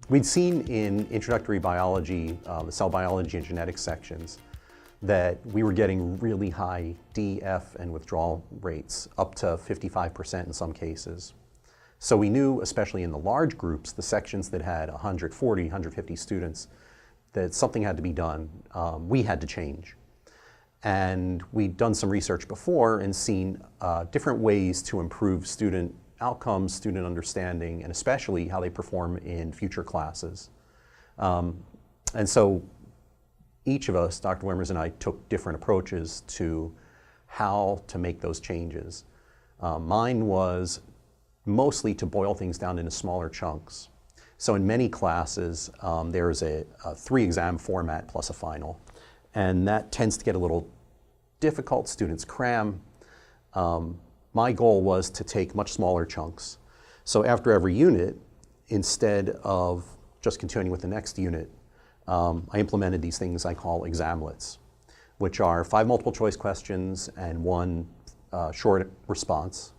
We'd seen in introductory biology, the cell biology and genetics sections, that we were getting really high D, F, and withdrawal rates, up to 55% in some cases. So we knew, especially in the large groups, the sections that had 140, 150 students, that something had to be done. We had to change. And we'd done some research before and seen different ways to improve student outcomes, student understanding, and especially how they perform in future classes. And so each of us, Dr. Wimmers and I, took different approaches to how to make those changes. Mine was mostly to boil things down into smaller chunks. So in many classes, there's a 3-exam format plus a final. And that tends to get a little difficult. Students cram. My goal was to take much smaller chunks. So after every unit, instead of just continuing with the next unit, I implemented these things I call examlets, which are 5 multiple choice questions and 1 short response.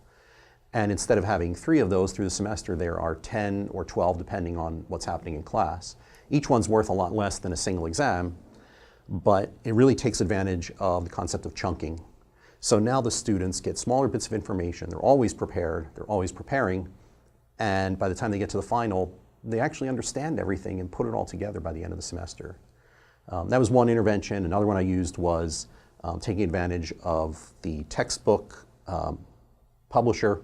And instead of having 3 of those through the semester, there are 10 or 12 depending on what's happening in class. Each one's worth a lot less than a single exam, but it really takes advantage of the concept of chunking. So now the students get smaller bits of information. They're always prepared, they're always preparing, and by the time they get to the final, they actually understand everything and put it all together by the end of the semester. That was one intervention. Another one I used was taking advantage of the textbook publisher.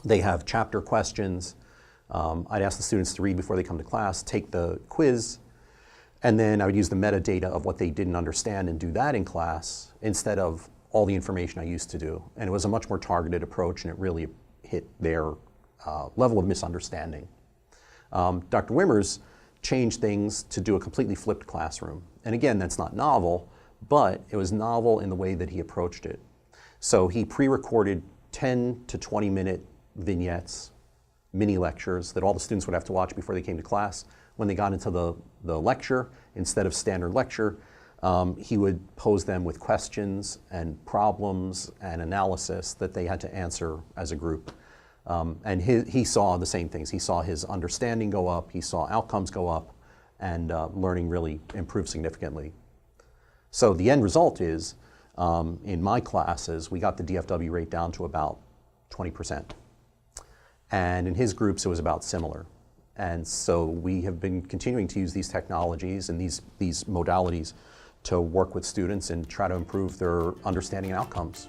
They have chapter questions. I'd ask the students to read before they come to class, take the quiz, and then I would use the metadata of what they didn't understand and do that in class instead of all the information I used to do. And it was a much more targeted approach, and it really hit their level of misunderstanding. Dr. Wimmers changed things to do a completely flipped classroom. And again, that's not novel, but it was novel in the way that he approached it. So he pre-recorded 10 to 20-minute vignettes, mini lectures that all the students would have to watch before they came to class. When they got into the lecture, instead of standard lecture, he would pose them with questions and problems and analysis that they had to answer as a group. And he saw the same things. He saw his understanding go up, he saw outcomes go up, and learning really improve significantly. So the end result is, in my classes, we got the DFW rate down to about 20%. And in his groups, it was about similar. And so we have been continuing to use these technologies and these modalities to work with students and try to improve their understanding and outcomes.